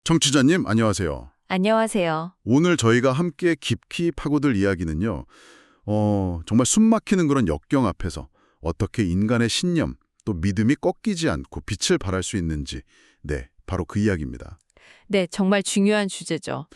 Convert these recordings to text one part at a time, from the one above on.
청취자님, 안녕하세요. 안녕하세요. 오늘 저희가 함께 깊이 파고들 이야기는요, 정말 숨막히는 그런 역경 앞에서 어떻게 인간의 신념, 또 믿음이 꺾이지 않고 빛을 발할 수 있는지, 네, 바로 그 이야기입니다. 네, 정말 중요한 주제죠.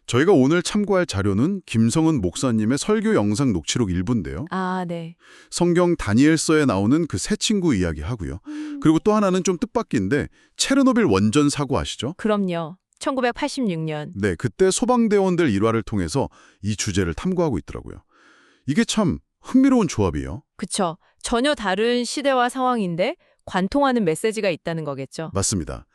저희가 오늘 참고할 자료는 김성은 목사님의 설교 영상 녹취록 일부인데요. 아, 네. 성경 다니엘서에 나오는 그 세 친구 이야기 하고요. 그리고 또 하나는 좀 뜻밖인데 체르노빌 원전 사고 아시죠? 그럼요. 1986년. 네, 그때 소방대원들 일화를 통해서 이 주제를 탐구하고 있더라고요. 이게 참 흥미로운 조합이에요. 그쵸. 전혀 다른 시대와 상황인데 관통하는 메시지가 있다는 거겠죠. 맞습니다.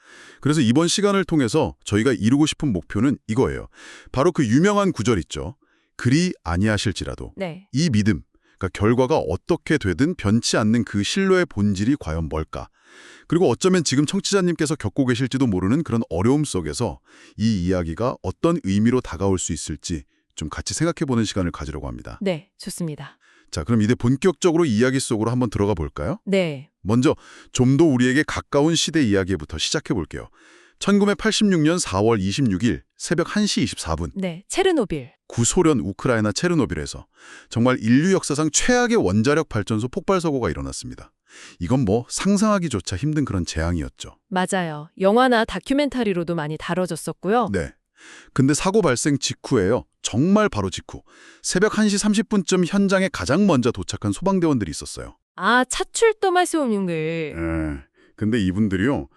그래서 이번 시간을 통해서 저희가 이루고 싶은 목표는 이거예요. 바로 그 유명한 구절 있죠. 그리 아니하실지라도. 네. 이 믿음, 그러니까 결과가 어떻게 되든 변치 않는 그 신뢰의 본질이 과연 뭘까? 그리고 어쩌면 지금 청취자님께서 겪고 계실지도 모르는 그런 어려움 속에서 이 이야기가 어떤 의미로 다가올 수 있을지 좀 같이 생각해보는 시간을 가지려고 합니다. 네, 좋습니다. 자, 그럼 이제 본격적으로 이야기 속으로 한번 들어가 볼까요? 네. 먼저 좀 더 우리에게 가까운 시대 이야기부터 시작해 볼게요. 1986년 4월 26일 새벽 1시 24분 네, 체르노빌. 구소련 우크라이나 체르노빌에서 정말 인류 역사상 최악의 원자력 발전소 폭발 사고가 일어났습니다. 이건 뭐 상상하기조차 힘든 그런 재앙이었죠. 맞아요. 영화나 다큐멘터리로도 많이 다뤄졌었고요. 네. 근데 사고 발생 직후에요. 정말 바로 직후. 새벽 1시 30분쯤 현장에 가장 먼저 도착한 소방대원들이 있었어요. 아, 차출도 말씀용들. 근데 이분들이요.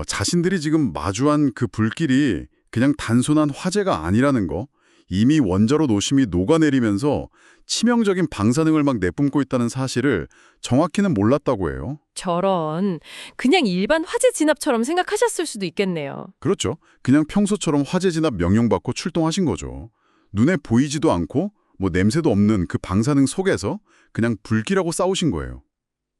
자신들이 지금 마주한 그 불길이 그냥 단순한 화재가 아니라는 거, 이미 원자로 노심이 녹아내리면서 치명적인 방사능을 막 내뿜고 있다는 사실을 정확히는 몰랐다고 해요. 저런. 그냥 일반 화재 진압처럼 생각하셨을 수도 있겠네요. 그렇죠. 그냥 평소처럼 화재 진압 명령받고 출동하신 거죠. 눈에 보이지도 않고 뭐 냄새도 없는 그 방사능 속에서 그냥 불길하고 싸우신 거예요.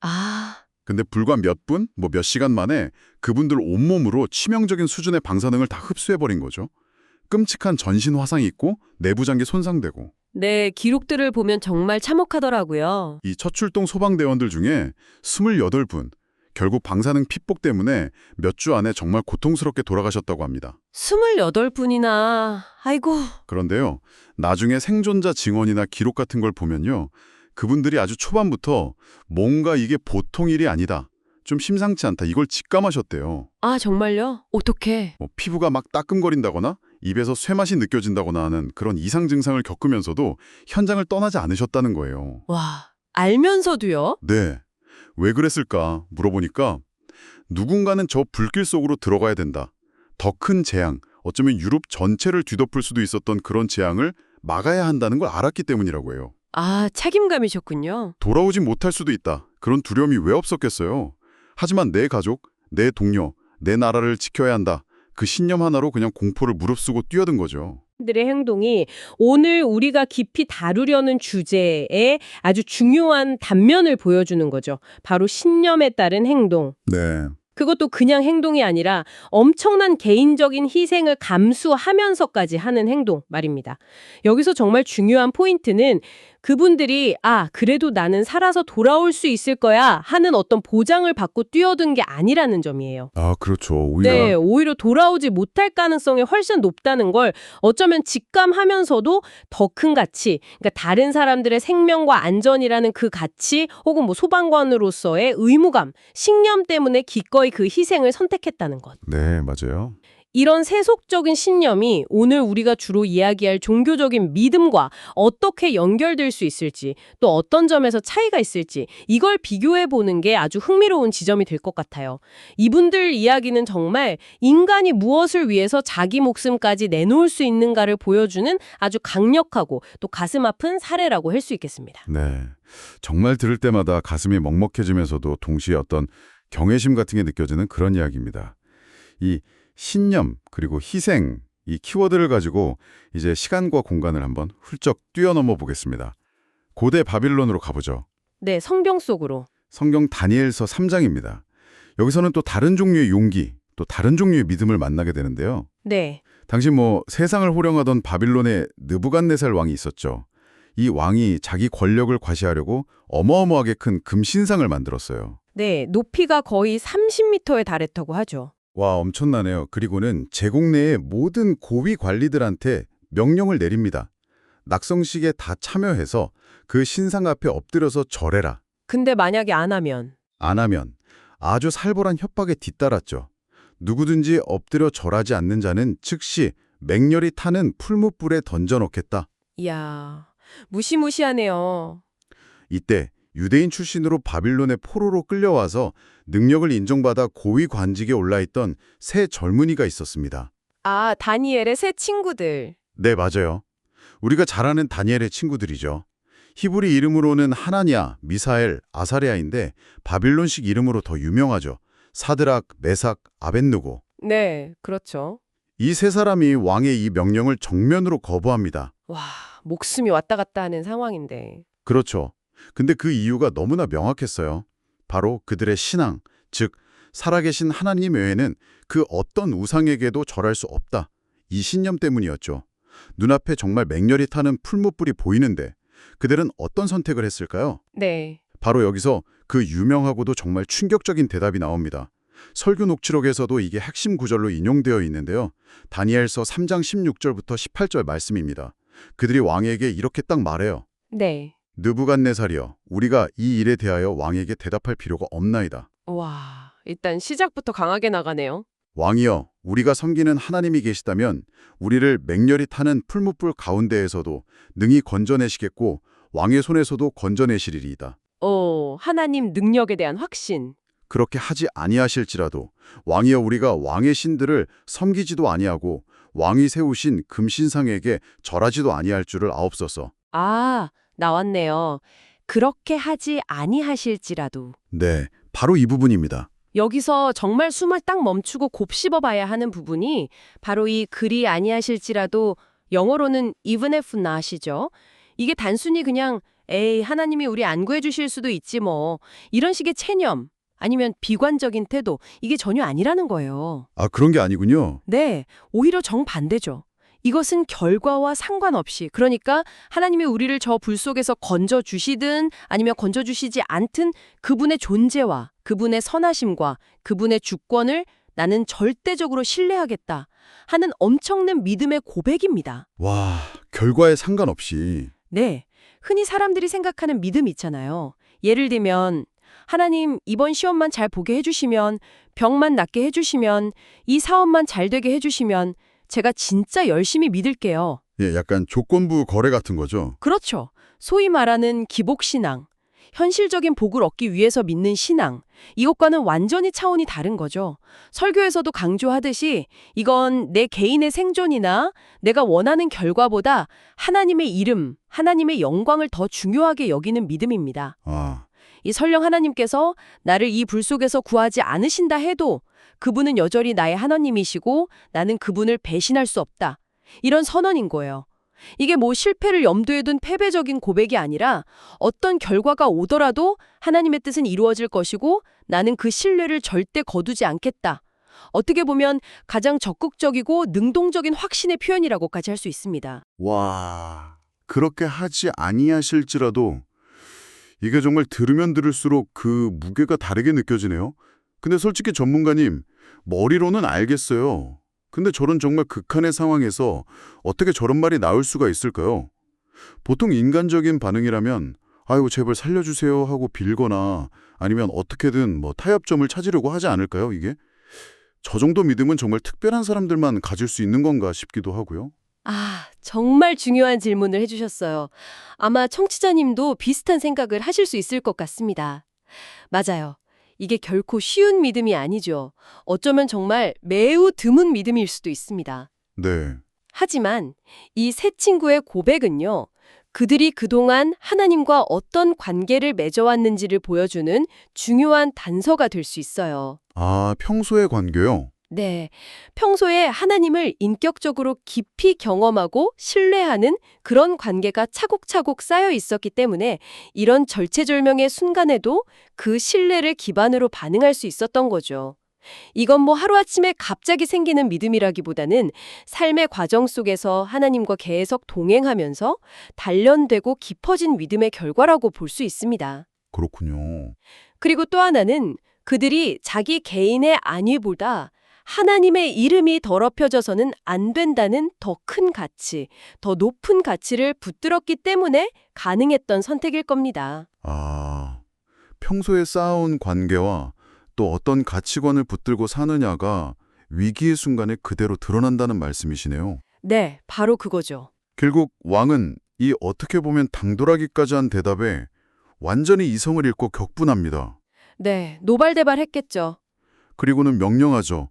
아, 근데 불과 몇 분, 뭐 몇 시간 만에 그분들 온몸으로 치명적인 수준의 방사능을 다 흡수해버린 거죠. 끔찍한 전신 화상이 있고 내부 장기 손상되고 네, 기록들을 보면 정말 참혹하더라고요. 이 첫 출동 소방대원들 중에 28분, 결국 방사능 피폭 때문에 몇 주 안에 정말 고통스럽게 돌아가셨다고 합니다. 28분이나, 아이고. 그런데요, 나중에 생존자 증언이나 기록 같은 걸 보면요, 그분들이 아주 초반부터 뭔가 이게 보통 일이 아니다, 좀 심상치 않다, 이걸 직감하셨대요. 아, 정말요? 어떡해. 뭐 피부가 막 따끔거린다거나 입에서 쇠맛이 느껴진다거나 하는 그런 이상 증상을 겪으면서도 현장을 떠나지 않으셨다는 거예요. 와, 알면서도요? 네. 왜 그랬을까 물어보니까 누군가는 저 불길 속으로 들어가야 된다. 더 큰 재앙, 어쩌면 유럽 전체를 뒤덮을 수도 있었던 그런 재앙을 막아야 한다는 걸 알았기 때문이라고 해요. 아, 책임감이셨군요. 돌아오지 못할 수도 있다. 그런 두려움이 왜 없었겠어요. 하지만 내 가족, 내 동료, 내 나라를 지켜야 한다. 그 신념 하나로 그냥 공포를 무릅쓰고 뛰어든 거죠. 들의 행동이 오늘 우리가 깊이 다루려는 주제에 아주 중요한 단면을 보여주는 거죠. 바로 신념에 따른 행동. 네. 그것도 그냥 행동이 아니라 엄청난 개인적인 희생을 감수하면서까지 하는 행동 말입니다. 여기서 정말 중요한 포인트는 그분들이 그래도 나는 살아서 돌아올 수 있을 거야 하는 어떤 보장을 받고 뛰어든 게 아니라는 점이에요. 아, 그렇죠. 오히려. 네, 오히려 돌아오지 못할 가능성이 훨씬 높다는 걸 어쩌면 직감하면서도 더 큰 가치, 그러니까 다른 사람들의 생명과 안전이라는 그 가치 혹은 뭐 소방관으로서의 의무감, 신념 때문에 기꺼이 그 희생을 선택했다는 것. 네, 맞아요. 이런 세속적인 신념이 오늘 우리가 주로 이야기할 종교적인 믿음과 어떻게 연결될 수 있을지, 또 어떤 점에서 차이가 있을지 이걸 비교해 보는 게 아주 흥미로운 지점이 될 것 같아요. 이분들 이야기는 정말 인간이 무엇을 위해서 자기 목숨까지 내놓을 수 있는가를 보여주는 아주 강력하고 또 가슴 아픈 사례라고 할 수 있겠습니다. 네. 정말 들을 때마다 가슴이 먹먹해지면서도 동시에 어떤 경외심 같은 게 느껴지는 그런 이야기입니다. 이 신념 그리고 희생 이 키워드를 가지고 이제 시간과 공간을 한번 훌쩍 뛰어넘어 보겠습니다. 고대 바빌론으로 가보죠. 네, 성경 속으로. 성경 다니엘서 3장입니다. 여기서는 또 다른 종류의 용기, 또 다른 종류의 믿음을 만나게 되는데요. 네. 당시 세상을 호령하던 바빌론의 느부갓네살 왕이 있었죠. 이 왕이 자기 권력을 과시하려고 어마어마하게 큰 금신상을 만들었어요. 네, 높이가 거의 30m에 달했다고 하죠. 와, 엄청나네요. 그리고는 제국 내의 모든 고위 관리들한테 명령을 내립니다. 낙성식에 다 참여해서 그 신상 앞에 엎드려서 절해라. 근데 만약에 안 하면? 안 하면 아주 살벌한 협박에 뒤따랐죠. 누구든지 엎드려 절하지 않는 자는 즉시 맹렬히 타는 풀무불에 던져놓겠다. 이야, 무시무시하네요. 이때 유대인 출신으로 바빌론의 포로로 끌려와서 능력을 인정받아 고위 관직에 올라있던 세 젊은이가 있었습니다. 아, 다니엘의 새 친구들. 네, 맞아요. 우리가 잘 아는 다니엘의 친구들이죠. 히브리 이름으로는 하나냐, 미사엘, 아사랴인데 바빌론식 이름으로 더 유명하죠. 사드락, 메삭, 아벳느고. 네, 그렇죠. 이 세 사람이 왕의 이 명령을 정면으로 거부합니다. 와, 목숨이 왔다 갔다 하는 상황인데. 그렇죠. 근데 그 이유가 너무나 명확했어요. 바로 그들의 신앙, 즉 살아계신 하나님 외에는 그 어떤 우상에게도 절할 수 없다. 이 신념 때문이었죠. 눈앞에 정말 맹렬히 타는 풀무불이 보이는데 그들은 어떤 선택을 했을까요? 네. 바로 여기서 그 유명하고도 정말 충격적인 대답이 나옵니다. 설교 녹취록에서도 이게 핵심 구절로 인용되어 있는데요. 다니엘서 3장 16절부터 18절 말씀입니다. 그들이 왕에게 이렇게 딱 말해요. 네. 느부갓네살이여, 우리가 이 일에 대하여 왕에게 대답할 필요가 없나이다. 와, 일단 시작부터 강하게 나가네요. 왕이여, 우리가 섬기는 하나님이 계시다면 우리를 맹렬히 타는 풀무불 가운데에서도 능히 건져내시겠고 왕의 손에서도 건져내시리이다. 하나님 능력에 대한 확신. 그렇게 하지 아니하실지라도 왕이여, 우리가 왕의 신들을 섬기지도 아니하고 왕이 세우신 금신상에게 절하지도 아니할 줄을 아옵소서. 아, 나왔네요. 그렇게 하지 아니하실지라도. 네, 바로 이 부분입니다. 여기서 정말 숨을 딱 멈추고 곱씹어 봐야 하는 부분이 바로 이 그리 아니하실지라도 영어로는 even if not이죠. 이게 단순히 그냥 에이 하나님이 우리 안 구해주실 수도 있지 뭐 이런 식의 체념 아니면 비관적인 태도 이게 전혀 아니라는 거예요. 아, 그런 게 아니군요. 네, 오히려 정반대죠. 이것은 결과와 상관없이 그러니까 하나님이 우리를 저 불 속에서 건져주시든 아니면 건져주시지 않든 그분의 존재와 그분의 선하심과 그분의 주권을 나는 절대적으로 신뢰하겠다 하는 엄청난 믿음의 고백입니다. 와, 결과에 상관없이. 네, 흔히 사람들이 생각하는 믿음 있잖아요. 예를 들면 하나님 이번 시험만 잘 보게 해주시면 병만 낫게 해주시면 이 사업만 잘 되게 해주시면 제가 진짜 열심히 믿을게요. 예, 약간 조건부 거래 같은 거죠. 그렇죠. 소위 말하는 기복신앙. 현실적인 복을 얻기 위해서 믿는 신앙. 이것과는 완전히 차원이 다른 거죠. 설교에서도 강조하듯이 이건 내 개인의 생존이나 내가 원하는 결과보다 하나님의 이름, 하나님의 영광을 더 중요하게 여기는 믿음입니다. 아, 이 설령 하나님께서 나를 이 불 속에서 구하지 않으신다 해도 그분은 여전히 나의 하나님이시고 나는 그분을 배신할 수 없다. 이런 선언인 거예요. 이게 뭐 실패를 염두에 둔 패배적인 고백이 아니라 어떤 결과가 오더라도 하나님의 뜻은 이루어질 것이고 나는 그 신뢰를 절대 거두지 않겠다. 어떻게 보면 가장 적극적이고 능동적인 확신의 표현이라고까지 할 수 있습니다. 와, 그렇게 하지 아니하실지라도 이게 정말 들으면 들을수록 그 무게가 다르게 느껴지네요. 근데 솔직히 전문가님, 머리로는 알겠어요. 근데 저런 정말 극한의 상황에서 어떻게 저런 말이 나올 수가 있을까요? 보통 인간적인 반응이라면 아이고 제발 살려주세요 하고 빌거나 아니면 어떻게든 뭐 타협점을 찾으려고 하지 않을까요, 이게? 저 정도 믿음은 정말 특별한 사람들만 가질 수 있는 건가 싶기도 하고요. 아, 정말 중요한 질문을 해주셨어요. 아마 청취자님도 비슷한 생각을 하실 수 있을 것 같습니다. 맞아요. 이게 결코 쉬운 믿음이 아니죠. 어쩌면 정말 매우 드문 믿음일 수도 있습니다. 네. 하지만 이 세 친구의 고백은요. 그들이 그동안 하나님과 어떤 관계를 맺어왔는지를 보여주는 중요한 단서가 될 수 있어요. 아, 평소의 관계요? 네, 평소에 하나님을 인격적으로 깊이 경험하고 신뢰하는 그런 관계가 차곡차곡 쌓여 있었기 때문에 이런 절체절명의 순간에도 그 신뢰를 기반으로 반응할 수 있었던 거죠. 이건 뭐 하루아침에 갑자기 생기는 믿음이라기보다는 삶의 과정 속에서 하나님과 계속 동행하면서 단련되고 깊어진 믿음의 결과라고 볼 수 있습니다. 그렇군요. 그리고 또 하나는 그들이 자기 개인의 안위보다 하나님의 이름이 더럽혀져서는 안 된다는 더 큰 가치, 더 높은 가치를 붙들었기 때문에 가능했던 선택일 겁니다. 아, 평소에 쌓아온 관계와 또 어떤 가치관을 붙들고 사느냐가 위기의 순간에 그대로 드러난다는 말씀이시네요. 네, 바로 그거죠. 결국 왕은 이 어떻게 보면 당돌하기까지 한 대답에 완전히 이성을 잃고 격분합니다. 네, 노발대발했겠죠. 그리고는 명령하죠.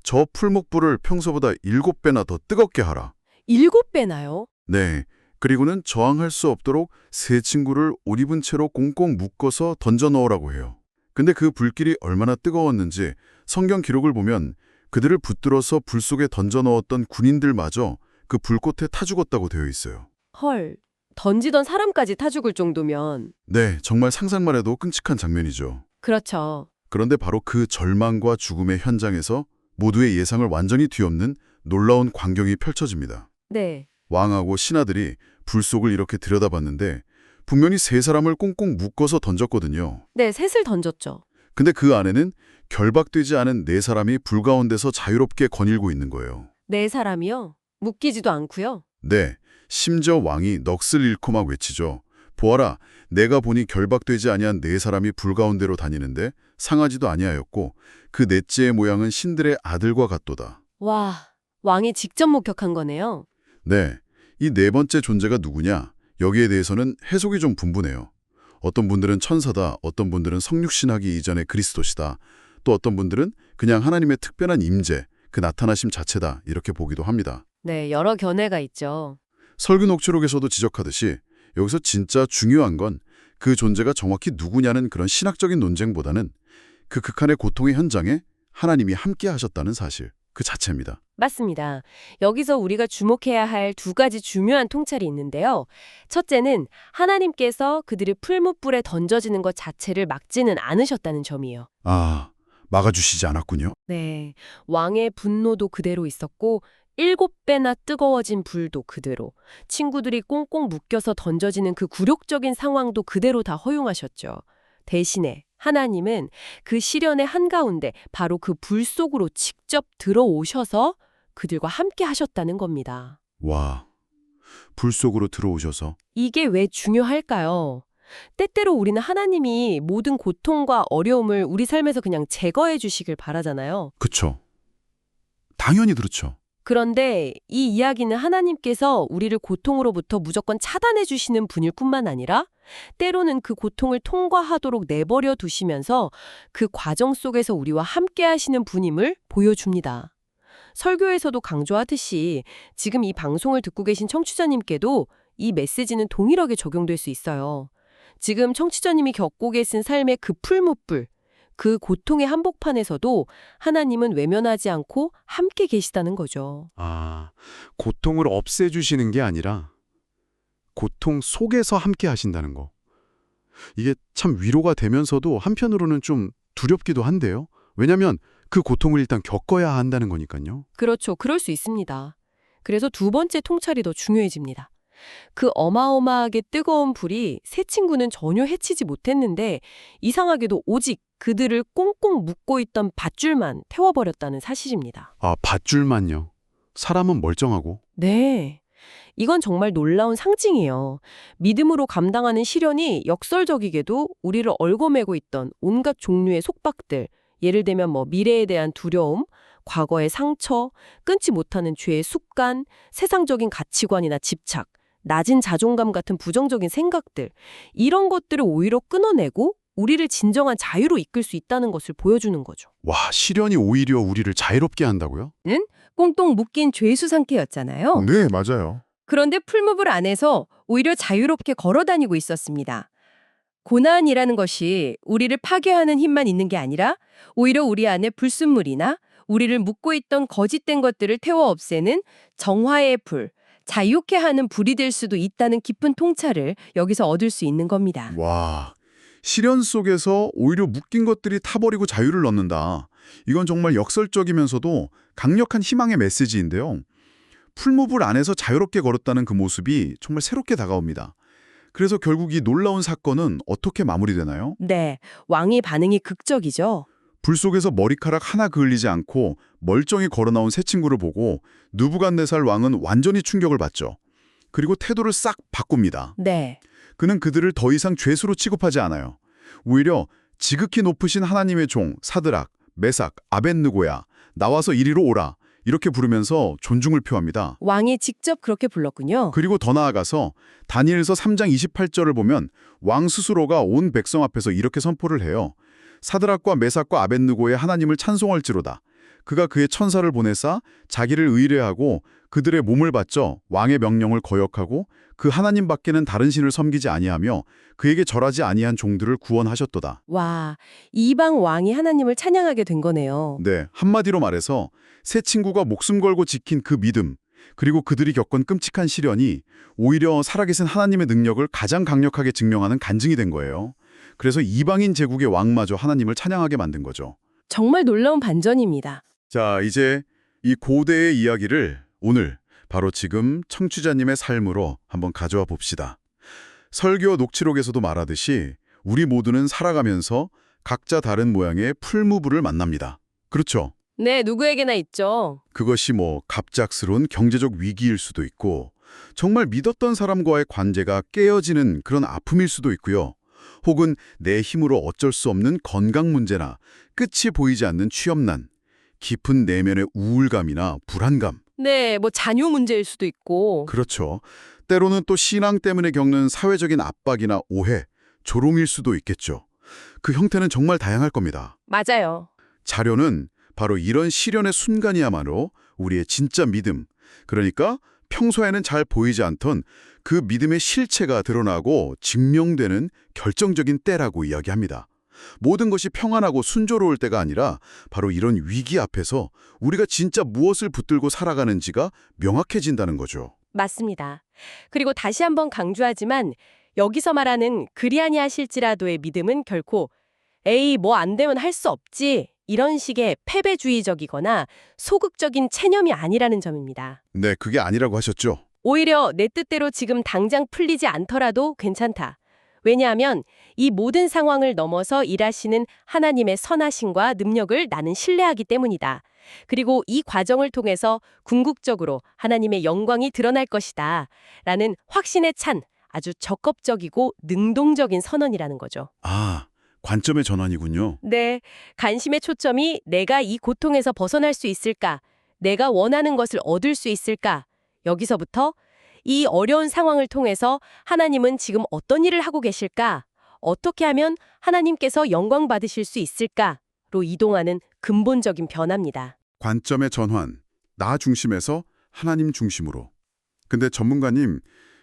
저 풀목불을 평소보다 7배나 더 뜨겁게 하라. 7배나요? 네, 그리고는 저항할 수 없도록 세 친구를 옷 입은 채로 꽁꽁 묶어서 던져 넣으라고 해요. 근데 그 불길이 얼마나 뜨거웠는지 성경 기록을 보면 그들을 붙들어서 불 속에 던져 넣었던 군인들마저 그 불꽃에 타 죽었다고 되어 있어요. 헐, 던지던 사람까지 타 죽을 정도면. 네, 정말 상상만 해도 끔찍한 장면이죠. 그렇죠. 그런데 바로 그 절망과 죽음의 현장에서 모두의 예상을 완전히 뒤엎는 놀라운 광경이 펼쳐집니다. 네. 왕하고 신하들이 불 속을 이렇게 들여다봤는데 분명히 세 사람을 꽁꽁 묶어서 던졌거든요. 네, 셋을 던졌죠. 근데 그 안에는 결박되지 않은 네 사람이 불 가운데서 자유롭게 거닐고 있는 거예요. 네 사람이요? 묶이지도 않고요. 네, 심지어 왕이 넋을 잃고 막 외치죠. 보아라, 내가 보니 결박되지 아니한 네 사람이 불 가운데로 다니는데 상하지도 아니하였고 그 넷째의 모양은 신들의 아들과 같도다. 와, 왕이 직접 목격한 거네요. 네, 이 네 번째 존재가 누구냐? 여기에 대해서는 해석이 좀 분분해요. 어떤 분들은 천사다, 어떤 분들은 성육신하기 이전의 그리스도시다, 또 어떤 분들은 그냥 하나님의 특별한 임재, 그 나타나심 자체다 이렇게 보기도 합니다. 네, 여러 견해가 있죠. 설교 녹취록에서도 지적하듯이 여기서 진짜 중요한 건 그 존재가 정확히 누구냐는 그런 신학적인 논쟁보다는 그 극한의 고통의 현장에 하나님이 함께 하셨다는 사실, 그 자체입니다. 맞습니다. 여기서 우리가 주목해야 할 두 가지 중요한 통찰이 있는데요. 첫째는 하나님께서 그들을 풀무불에 던져지는 것 자체를 막지는 않으셨다는 점이에요. 아, 막아주시지 않았군요. 네, 왕의 분노도 그대로 있었고 7배나 뜨거워진 불도 그대로, 친구들이 꽁꽁 묶여서 던져지는 그 굴욕적인 상황도 그대로 다 허용하셨죠. 대신에 하나님은 그 시련의 한가운데 바로 그 불 속으로 직접 들어오셔서 그들과 함께 하셨다는 겁니다. 와, 불 속으로 들어오셔서. 이게 왜 중요할까요? 때때로 우리는 하나님이 모든 고통과 어려움을 우리 삶에서 그냥 제거해 주시길 바라잖아요. 그쵸. 당연히 그렇죠. 그런데 이 이야기는 하나님께서 우리를 고통으로부터 무조건 차단해 주시는 분일 뿐만 아니라 때로는 그 고통을 통과하도록 내버려 두시면서 그 과정 속에서 우리와 함께 하시는 분임을 보여줍니다. 설교에서도 강조하듯이 지금 이 방송을 듣고 계신 청취자님께도 이 메시지는 동일하게 적용될 수 있어요. 지금 청취자님이 겪고 계신 삶의 그 풀무불, 그 고통의 한복판에서도 하나님은 외면하지 않고 함께 계시다는 거죠. 아, 고통을 없애주시는 게 아니라 고통 속에서 함께 하신다는 거. 이게 참 위로가 되면서도 한편으로는 좀 두렵기도 한데요. 왜냐하면 그 고통을 일단 겪어야 한다는 거니까요. 그렇죠. 그럴 수 있습니다. 그래서 두 번째 통찰이 더 중요해집니다. 그 어마어마하게 뜨거운 불이 세 친구는 전혀 해치지 못했는데 이상하게도 오직 그들을 꽁꽁 묶고 있던 밧줄만 태워버렸다는 사실입니다. 아, 밧줄만요. 사람은 멀쩡하고. 네. 이건 정말 놀라운 상징이에요. 믿음으로 감당하는 시련이 역설적이게도 우리를 얽어매고 있던 온갖 종류의 속박들, 예를 들면 미래에 대한 두려움, 과거의 상처, 끊지 못하는 죄의 습관, 세상적인 가치관이나 집착, 낮은 자존감 같은 부정적인 생각들, 이런 것들을 오히려 끊어내고 우리를 진정한 자유로 이끌 수 있다는 것을 보여주는 거죠. 와, 시련이 오히려 우리를 자유롭게 한다고요? 꽁꽁 묶인 죄수 상태였잖아요. 네, 맞아요. 그런데 풀무불 안에서 오히려 자유롭게 걸어다니고 있었습니다. 고난이라는 것이 우리를 파괴하는 힘만 있는 게 아니라 오히려 우리 안에 불순물이나 우리를 묶고 있던 거짓된 것들을 태워 없애는 정화의 불, 자유케 하는 불이 될 수도 있다는 깊은 통찰을 여기서 얻을 수 있는 겁니다. 와, 시련 속에서 오히려 묶인 것들이 타버리고 자유를 얻는다. 이건 정말 역설적이면서도 강력한 희망의 메시지인데요. 풀무불 안에서 자유롭게 걸었다는 그 모습이 정말 새롭게 다가옵니다. 그래서 결국 이 놀라운 사건은 어떻게 마무리되나요? 네, 왕의 반응이 극적이죠. 불 속에서 머리카락 하나 그을리지 않고 멀쩡히 걸어나온 새 친구를 보고 느부갓네살 왕은 완전히 충격을 받죠. 그리고 태도를 싹 바꿉니다. 네. 그는 그들을 더 이상 죄수로 취급하지 않아요. 오히려 지극히 높으신 하나님의 종 사드락, 메삭, 아벳느고야 나와서 이리로 오라 이렇게 부르면서 존중을 표합니다. 왕이 직접 그렇게 불렀군요. 그리고 더 나아가서 다니엘서 3장 28절을 보면 왕 스스로가 온 백성 앞에서 이렇게 선포를 해요. 사드락과 메삭과 아벳느고의 하나님을 찬송할지로다. 그가 그의 천사를 보내사 자기를 의뢰하고 그들의 몸을 바쳐 왕의 명령을 거역하고 그 하나님 밖에는 다른 신을 섬기지 아니하며 그에게 절하지 아니한 종들을 구원하셨도다. 와, 이방 왕이 하나님을 찬양하게 된 거네요. 네, 한마디로 말해서 새 친구가 목숨 걸고 지킨 그 믿음, 그리고 그들이 겪은 끔찍한 시련이 오히려 살아계신 하나님의 능력을 가장 강력하게 증명하는 간증이 된 거예요. 그래서 이방인 제국의 왕마저 하나님을 찬양하게 만든 거죠. 정말 놀라운 반전입니다. 자, 이제 이 고대의 이야기를 오늘 바로 지금 청취자님의 삶으로 한번 가져와 봅시다. 설교 녹취록에서도 말하듯이 우리 모두는 살아가면서 각자 다른 모양의 풀무불을 만납니다. 그렇죠? 네, 누구에게나 있죠. 그것이 뭐 갑작스러운 경제적 위기일 수도 있고 정말 믿었던 사람과의 관계가 깨어지는 그런 아픔일 수도 있고요. 혹은 내 힘으로 어쩔 수 없는 건강 문제나 끝이 보이지 않는 취업난, 깊은 내면의 우울감이나 불안감. 네, 뭐 자녀 문제일 수도 있고. 그렇죠. 때로는 또 신앙 때문에 겪는 사회적인 압박이나 오해, 조롱일 수도 있겠죠. 그 형태는 정말 다양할 겁니다. 맞아요. 자료는 바로 이런 시련의 순간이야말로 우리의 진짜 믿음, 그러니까 평소에는 잘 보이지 않던 그 믿음의 실체가 드러나고 증명되는 결정적인 때라고 이야기합니다. 모든 것이 평안하고 순조로울 때가 아니라 바로 이런 위기 앞에서 우리가 진짜 무엇을 붙들고 살아가는지가 명확해진다는 거죠. 맞습니다. 그리고 다시 한번 강조하지만 여기서 말하는 그리 아니하실지라도의 믿음은 결코 에이 뭐 안 되면 할 수 없지 이런 식의 패배주의적이거나 소극적인 체념이 아니라는 점입니다. 네, 그게 아니라고 하셨죠. 오히려 내 뜻대로 지금 당장 풀리지 않더라도 괜찮다. 왜냐하면 이 모든 상황을 넘어서 일하시는 하나님의 선하심과 능력을 나는 신뢰하기 때문이다. 그리고 이 과정을 통해서 궁극적으로 하나님의 영광이 드러날 것이다. 라는 확신에 찬 아주 적극적이고 능동적인 선언이라는 거죠. 아, 관점의 전환이군요. 네, 관심의 초점이 내가 이 고통에서 벗어날 수 있을까? 내가 원하는 것을 얻을 수 있을까? 여기서부터 이 어려운 상황을 통해서 하나님은 지금 어떤 일을 하고 계실까? 어떻게 하면 하나님께서 영광 받으실 수 있을까?로 이동하는 근본적인 변화입니다. 관점의 전환, 나 중심에서 하나님 중심으로. 근데 전문가님,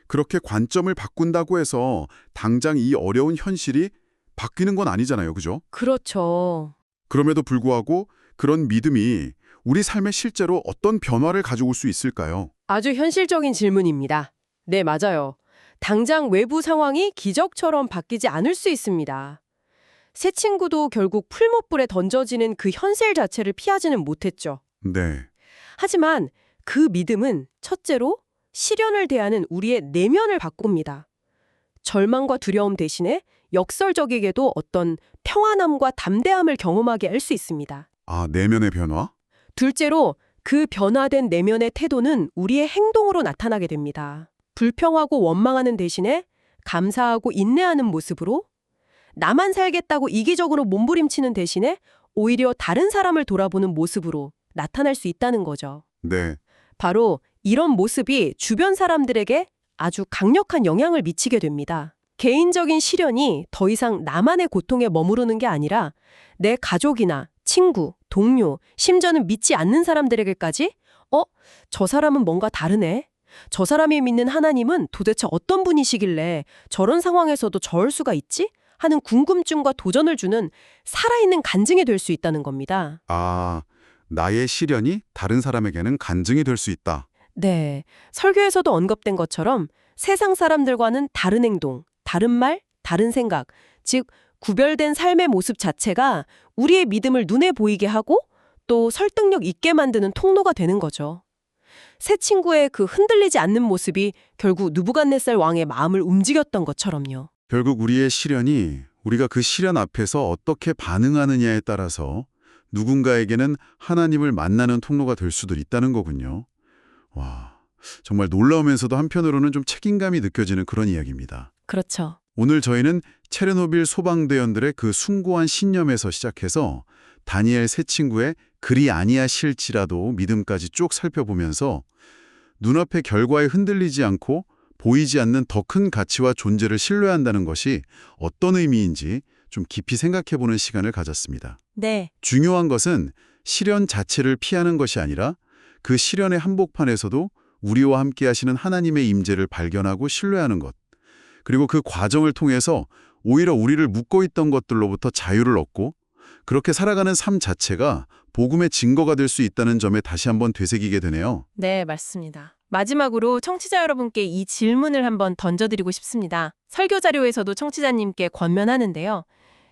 그렇게 관점을 바꾼다고 해서 당장 이 어려운 현실이 바뀌는 건 아니잖아요, 그죠? 그렇죠. 그럼에도 불구하고 그런 믿음이 우리 삶에 실제로 어떤 변화를 가져올 수 있을까요? 아주 현실적인 질문입니다. 네, 맞아요. 당장 외부 상황이 기적처럼 바뀌지 않을 수 있습니다. 새 친구도 결국 풀무불에 던져지는 그 현실 자체를 피하지는 못했죠. 네. 하지만 그 믿음은 첫째로 시련을 대하는 우리의 내면을 바꿉니다. 절망과 두려움 대신에 역설적이게도 어떤 평안함과 담대함을 경험하게 할 수 있습니다. 아, 내면의 변화? 둘째로 그 변화된 내면의 태도는 우리의 행동으로 나타나게 됩니다. 불평하고 원망하는 대신에 감사하고 인내하는 모습으로 나만 살겠다고 이기적으로 몸부림치는 대신에 오히려 다른 사람을 돌아보는 모습으로 나타날 수 있다는 거죠. 네. 바로 이런 모습이 주변 사람들에게 아주 강력한 영향을 미치게 됩니다. 개인적인 시련이 더 이상 나만의 고통에 머무르는 게 아니라 내 가족이나 친구, 동료, 심지어는 믿지 않는 사람들에게까지 저 사람은 뭔가 다르네. 저 사람이 믿는 하나님은 도대체 어떤 분이시길래 저런 상황에서도 저럴 수가 있지? 하는 궁금증과 도전을 주는 살아있는 간증이 될 수 있다는 겁니다. 아, 나의 시련이 다른 사람에게는 간증이 될 수 있다. 네, 설교에서도 언급된 것처럼 세상 사람들과는 다른 행동, 다른 말, 다른 생각, 즉 구별된 삶의 모습 자체가 우리의 믿음을 눈에 보이게 하고 또 설득력 있게 만드는 통로가 되는 거죠. 새 친구의 그 흔들리지 않는 모습이 결국 느부갓네살 왕의 마음을 움직였던 것처럼요. 결국 우리의 시련이 우리가 그 시련 앞에서 어떻게 반응하느냐에 따라서 누군가에게는 하나님을 만나는 통로가 될 수도 있다는 거군요. 와, 정말 놀라우면서도 한편으로는 좀 책임감이 느껴지는 그런 이야기입니다. 그렇죠. 오늘 저희는 체르노빌 소방대원들의 그 숭고한 신념에서 시작해서 다니엘 세 친구의 그리 아니하실지라도 믿음까지 쭉 살펴보면서 눈앞의 결과에 흔들리지 않고 보이지 않는 더 큰 가치와 존재를 신뢰한다는 것이 어떤 의미인지 좀 깊이 생각해보는 시간을 가졌습니다. 네. 중요한 것은 시련 자체를 피하는 것이 아니라 그 시련의 한복판에서도 우리와 함께 하시는 하나님의 임재를 발견하고 신뢰하는 것. 그리고 그 과정을 통해서 오히려 우리를 묶고 있던 것들로부터 자유를 얻고 그렇게 살아가는 삶 자체가 복음의 증거가 될 수 있다는 점에 다시 한번 되새기게 되네요. 네, 맞습니다. 마지막으로 청취자 여러분께 이 질문을 한번 던져드리고 싶습니다. 설교 자료에서도 청취자님께 권면하는데요.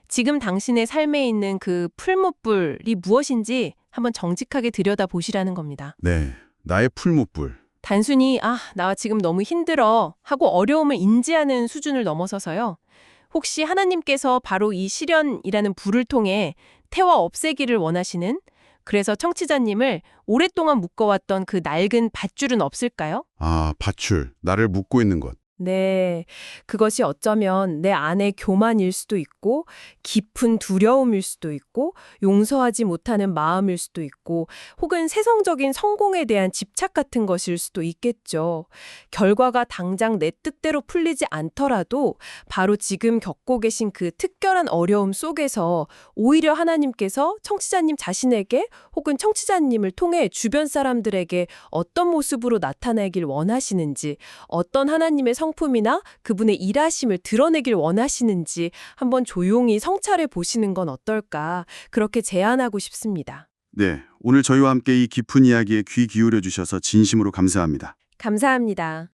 지금 당신의 삶에 있는 그 풀무불이 무엇인지 한번 정직하게 들여다보시라는 겁니다. 네, 나의 풀무불. 단순히 나 지금 너무 힘들어 하고 어려움을 인지하는 수준을 넘어서서요. 혹시 하나님께서 바로 이 시련이라는 불을 통해 태워 없애기를 원하시는, 그래서 청취자님을 오랫동안 묶어왔던 그 낡은 밧줄은 없을까요? 아, 밧줄. 나를 묶고 있는 것. 네, 그것이 어쩌면 내 안의 교만일 수도 있고 깊은 두려움일 수도 있고 용서하지 못하는 마음일 수도 있고 혹은 세상적인 성공에 대한 집착 같은 것일 수도 있겠죠. 결과가 당장 내 뜻대로 풀리지 않더라도 바로 지금 겪고 계신 그 특별한 어려움 속에서 오히려 하나님께서 청취자님 자신에게 혹은 청취자님을 통해 주변 사람들에게 어떤 모습으로 나타내길 원하시는지, 어떤 하나님의 성품이나 그분의 일하심을 드러내길 원하시는지 한번 조용히 성찰해 보시는 건 어떨까, 그렇게 제안하고 싶습니다. 네, 오늘 저희와 함께 이 깊은 이야기에 귀 기울여 주셔서 진심으로 감사합니다. 감사합니다.